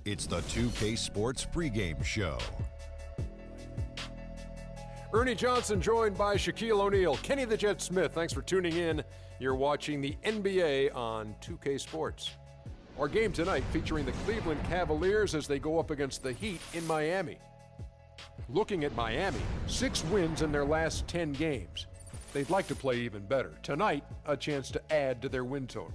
It's the 2K Sports pregame show. Ernie Johnson joined by Shaquille O'Neal. Kenny the Jet Smith, thanks for tuning in. You're watching the NBA on 2K Sports. Our game tonight featuring the Cleveland Cavaliers as they go up against the Heat in Miami. Looking at Miami, 6 wins in their last 10 games. They'd like to play even better. Tonight, a chance to add to their win total.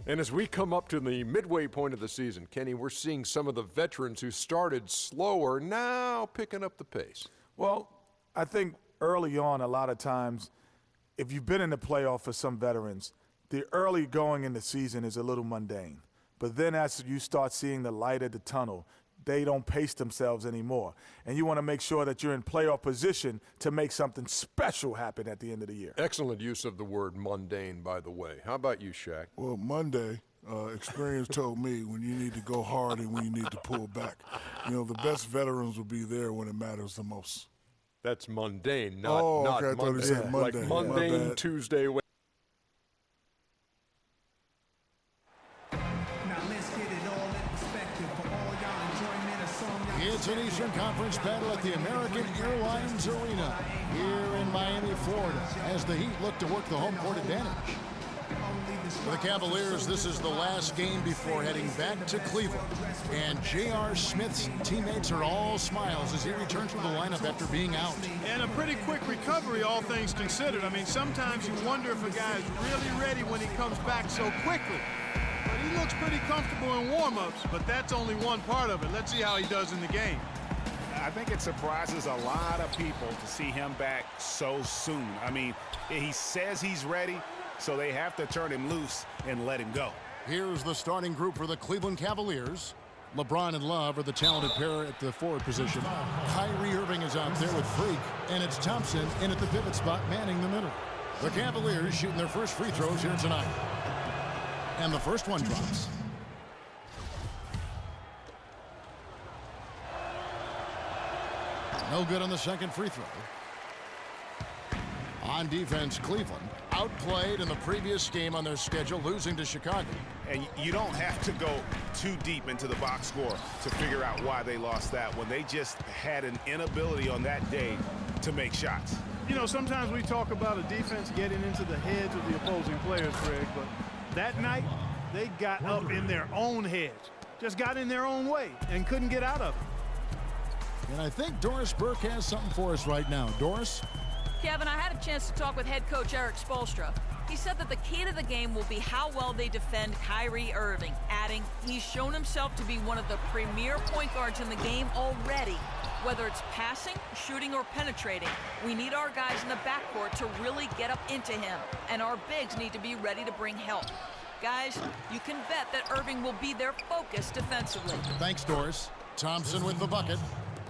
And as we come up to the midway point of the season, Kenny, we're seeing some of the veterans who started slower now picking up the pace. Well, I think early on, a lot of times, if you've been in the playoff for some veterans, the early going in the season is a little mundane. But then as you start seeing the light at the tunnel, they don't pace themselves anymore. And you want to make sure that you're in playoff position to make something special happen at the end of the year. Excellent use of the word mundane, by the way. How about you, Shaq? Well, Monday, experience told me when you need to go hard and when you need to pull back. You know, the best veterans will be there when it matters the most. That's mundane, not okay, not I thought he said Monday. Like mundane Tuesday. It's an Eastern Conference battle at the American Airlines Arena here in Miami, Florida, as the Heat look to work the home court advantage. For the Cavaliers, this is the last game before heading back to Cleveland. And J.R. Smith's teammates are all smiles as he returns to the lineup after being out. And a pretty quick recovery, all things considered. I mean, sometimes you wonder if a guy is really ready when he comes back so quickly. But he looks pretty comfortable in warm-ups, but that's only one part of it. Let's see how he does in the game. I think it surprises a lot of people to see him back so soon. I mean, he says he's ready, so they have to turn him loose and let him go. Here's the starting group for the Cleveland Cavaliers. LeBron and Love are the talented pair at the forward position. Kyrie Irving is out there with Freak, and it's Thompson in at the pivot spot manning the middle. The Cavaliers shooting their first free throws here tonight. And the first one drops. No good on the second free throw. On defense, Cleveland outplayed in the previous game on their schedule, losing to Chicago. And you don't have to go too deep into the box score to figure out why they lost that one. They just had an inability on that day to make shots. You know, sometimes we talk about a defense getting into the heads of the opposing players, Greg, but that night they got up in their own heads, just got in their own way and couldn't get out of it. And I think Doris Burke has something for us right now. Doris? Kevin, I had a chance to talk with head coach Eric Spoelstra. He said that the key to the game will be how well they defend Kyrie Irving, adding he's shown himself to be one of the premier point guards in the game already. Whether it's passing, shooting, or penetrating, we need our guys in the backcourt to really get up into him, and our bigs need to be ready to bring help. Guys, you can bet that Irving will be their focus defensively. Thanks, Doris. Thompson with the bucket.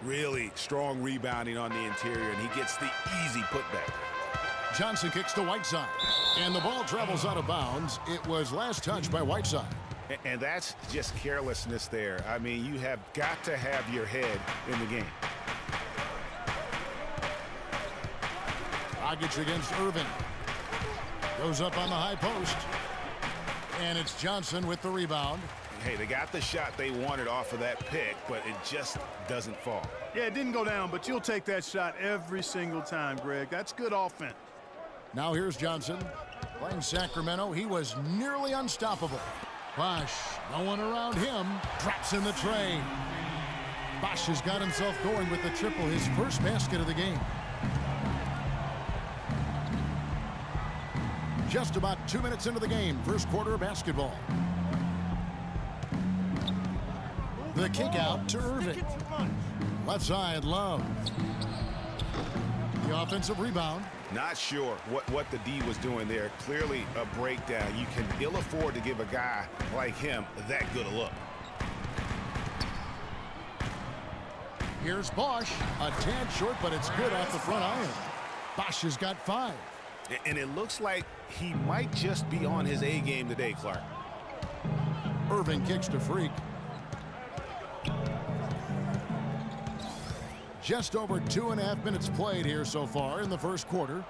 Really strong rebounding on the interior, and he gets the easy putback. Johnson kicks to Whiteside, and the ball travels out of bounds. It was last touched by Whiteside. And that's just carelessness there. I mean, you have got to have your head in the game. Dragic against Irving. Goes up on the high post. And it's Johnson with the rebound. Hey, they got the shot they wanted off of that pick, but it just doesn't fall. Yeah, it didn't go down, but you'll take that shot every single time, Greg. That's good offense. Now here's Johnson. Playing Sacramento, he was nearly unstoppable. Bosh, no one around him, drops in the tray. Bosh has got himself going with the triple, his first basket of the game. Just about 2 minutes into the game, first quarter of basketball. The kick out to Irving. Left side, Love. The offensive rebound. Not sure what the D was doing there. Clearly a breakdown. You can ill afford to give a guy like him that good a look. Here's Bosh. A tad short, but it's good off the front iron. Bosh has got 5. And it looks like he might just be on his A game today, Clark. Irving kicks to Freak. Just over 2.5 minutes played here so far in the first quarter.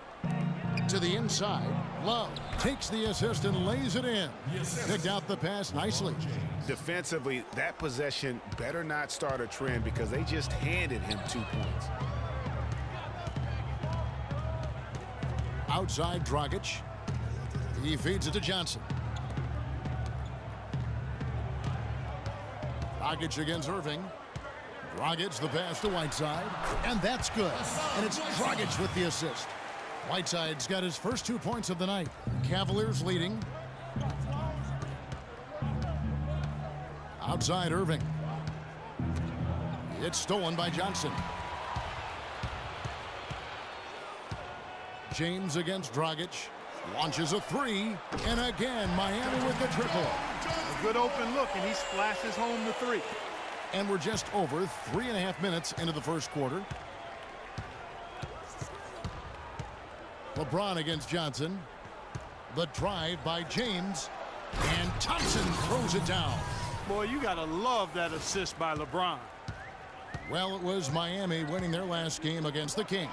To the inside. Love takes the assist and lays it in. Picked out the pass nicely. Defensively, that possession better not start a trend because they just handed him 2 points. Outside Dragic. He feeds it to Johnson. Dragic against Irving. Dragic the pass to Whiteside. And that's good. And it's Dragic with the assist. Whiteside's got his first 2 points of the night. Cavaliers leading. Outside Irving. It's stolen by Johnson. James against Dragic. Launches a three. And again, Miami with the triple. A good open look, and he splashes home the three. And we're just over 3.5 minutes into the first quarter. LeBron against Johnson. The drive by James. And Thompson throws it down. Boy, you got to love that assist by LeBron. Well, it was Miami winning their last game against the Kings.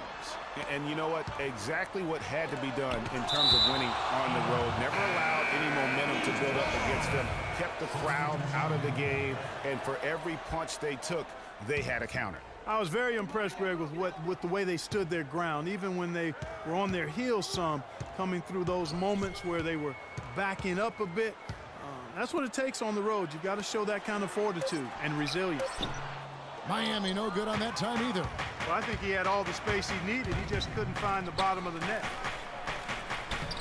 And you know what? Exactly what had to be done in terms of winning on the road. Never allowed any momentum to build up against them. Kept the crowd out of the game. And for every punch they took, they had a counter. I was very impressed, Greg, with the way they stood their ground, even when they were on their heels some, coming through those moments where they were backing up a bit. That's what it takes on the road. You've got to show that kind of fortitude and resilience. Miami no good on that time either. Well, I think he had all the space he needed. He just couldn't find the bottom of the net.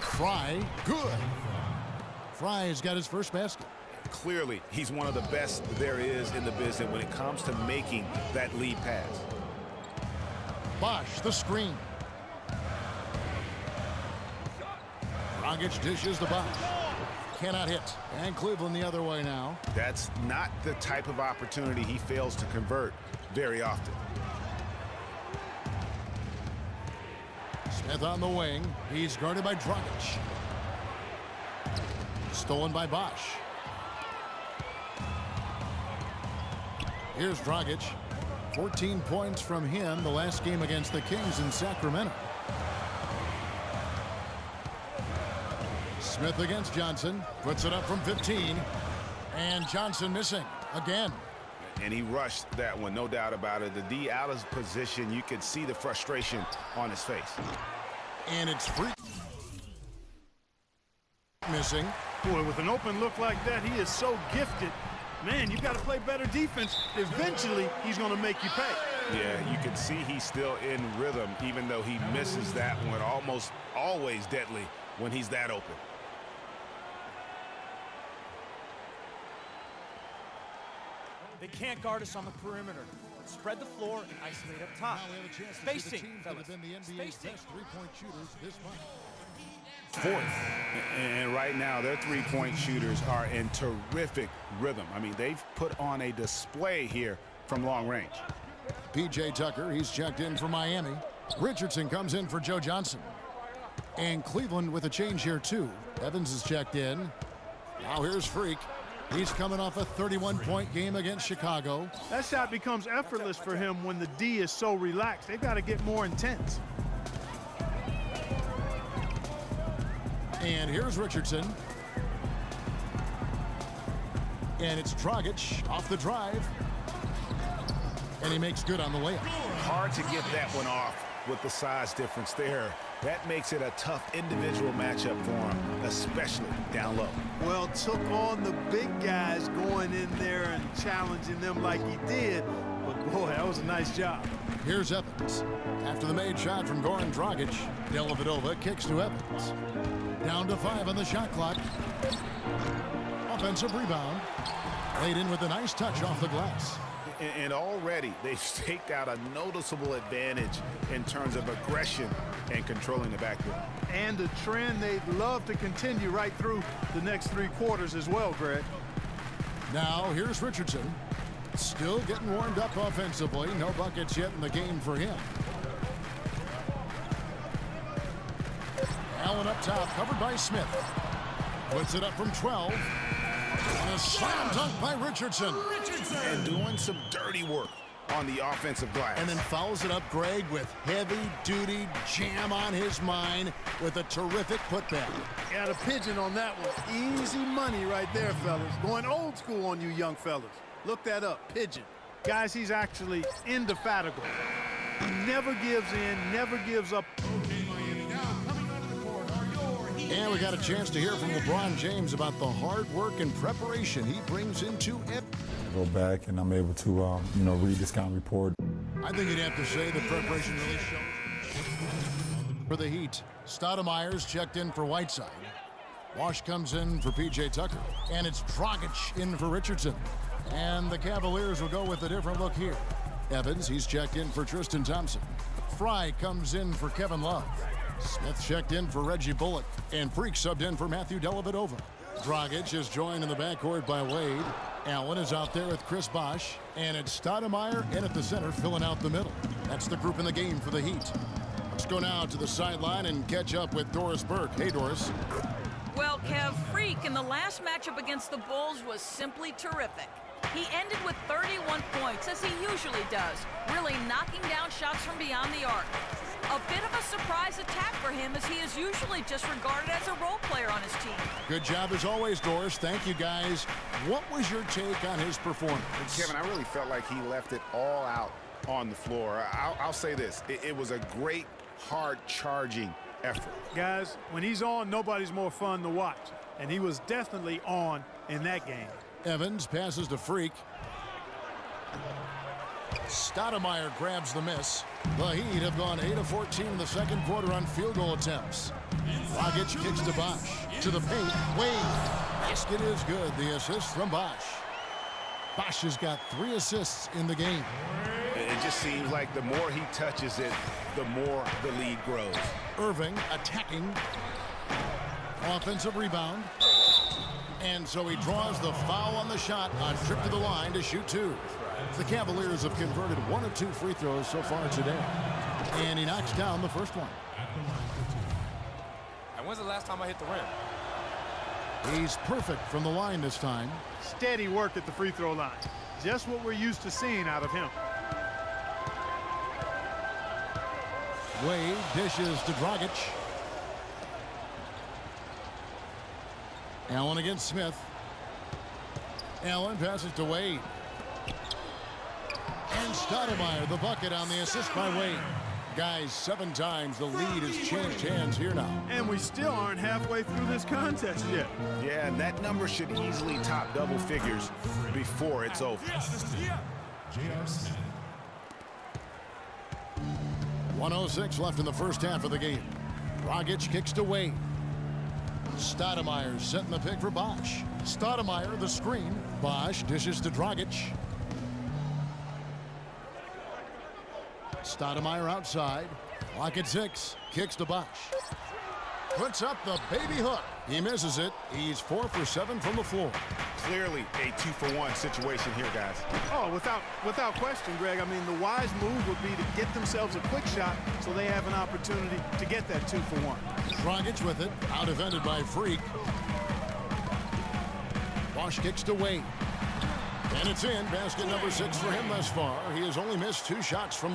Fry, good. Fry's got his first basket. Clearly, he's one of the best there is in the business when it comes to making that lead pass. Bosch, the screen. Dragic dishes the Bosch. Cannot hit. And Cleveland the other way now. That's not the type of opportunity he fails to convert very often. Smith on the wing. He's guarded by Dragic. Stolen by Bosch. Here's Dragic. 14 points from him the last game against the Kings in Sacramento. Smith against Johnson. Puts it up from 15. And Johnson missing again. And he rushed that one, no doubt about it. The D out of position. You could see the frustration on his face. And it's free. Missing. Boy, with an open look like that, he is so gifted. Man, you got to play better defense. Eventually, he's going to make you pay. Yeah, you can see he's still in rhythm, even though he misses that one. Almost always deadly when he's that open. They can't guard us on the perimeter. Spread the floor and isolate up top. Now we have a chance to Spacing, see the teams that have fellas. been the NBA's Spacing. best three-point shooters this month. Fourth. And right now, their three-point shooters are in terrific rhythm. I mean, they've put on a display here from long range. P.J. Tucker, he's checked in for Miami. Richardson comes in for Joe Johnson. And Cleveland with a change here, too. Evans is checked in. Now here's Freak. He's coming off a 31-point game against Chicago. That shot becomes effortless for him when the D is so relaxed. They've got to get more intense. And here's Richardson. And it's Dragic off the drive. And he makes good on the layup. Hard to get that one off with the size difference there. That makes it a tough individual matchup for him, especially down low. Well, took on the big guys going in there and challenging them like he did. But, boy, that was a nice job. Here's Evans. After the made shot from Goran Dragic, Dellavedova kicks to Evans. Down to 5 on the shot clock. Offensive rebound. Laid in with a nice touch off the glass. And already they've staked out a noticeable advantage in terms of aggression and controlling the backcourt. And a trend they'd love to continue right through the next 3 quarters as well, Greg. Now here's Richardson. Still getting warmed up offensively. No buckets yet in the game for him. Allen up top, covered by Smith. Puts it up from 12. And a slam dunk by Richardson. And doing some dirty work on the offensive glass. And then follows it up, Greg, with heavy-duty jam on his mind with a terrific putback. Got a pigeon on that one. Easy money right there, fellas. Going old school on you young fellas. Look that up, pigeon. Guys, he's actually indefatigable. He never gives in, never gives up. And we got a chance to hear from LeBron James about the hard work and preparation he brings into it. Go back and I'm able to, read the scouting report. I think you'd have to say the preparation really shows. For the Heat, Stoudemire's checked in for Whiteside. Wash comes in for P.J. Tucker. And it's Dragic in for Richardson. And the Cavaliers will go with a different look here. Evans, he's checked in for Tristan Thompson. Fry comes in for Kevin Love. Smith checked in for Reggie Bullock. And Freak subbed in for Matthew Dellavedova. Dragic is joined in the backcourt by Wade. Allen is out there with Chris Bosh. And it's Stoudemire in at the center, filling out the middle. That's the group in the game for the Heat. Let's go now to the sideline and catch up with Doris Burke. Hey, Doris. Well, Kev, Freak in the last matchup against the Bulls was simply terrific. He ended with 31 points, as he usually does, really knocking down shots from beyond the arc. A bit of a surprise attack for him, as he is usually just regarded as a role player on his team. Good job as always, Doris. Thank you, guys. What was your take on his performance? Kevin, I really felt like he left it all out on the floor. I'll say this. It was a great, hard-charging effort. Guys, when he's on, nobody's more fun to watch. And he was definitely on in that game. Evans passes to Freak. Stoudemire grabs the miss. The Heat have gone 8 of 14 in the second quarter on field goal attempts. Dragic kicks to Bosh. To the paint. Wade. Basket is good. The assist from Bosh. Bosh has got 3 assists in the game. It just seems like the more he touches it, the more the lead grows. Irving attacking. Offensive rebound. And so he draws the foul on the shot on trip to the line to shoot 2. The Cavaliers have converted 1 of 2 free throws so far today. And he knocks down the first one. And when's the last time I hit the rim? He's perfect from the line this time. Steady work at the free throw line. Just what we're used to seeing out of him. Wade dishes to Dragic. Allen against Smith. Allen passes to Wade. And Stoudemire, the bucket on the assist by Wade. Guys, 7 times the lead has changed hands here now. And we still aren't halfway through this contest yet. Yeah, and that number should easily top double figures before it's over. 1:06 left in the first half of the game. Dragic kicks to Wade. Stoudemire setting the pick for Bosh. Stoudemire the screen. Bosh dishes to Dragic. Stoudemire outside. Clock at 6. Kicks to Bosh. Puts up the baby hook. He misses it. He's 4 for 7 from the floor. Clearly a 2-for-1 situation here, guys. Oh, without question, Greg. I mean, the wise move would be to get themselves a quick shot so they have an opportunity to get that 2-for-1. Dragic with it. Out defended by Freak. Bosh kicks to Wade. And it's in. Basket number 6 for him thus far. He has only missed 2 shots from the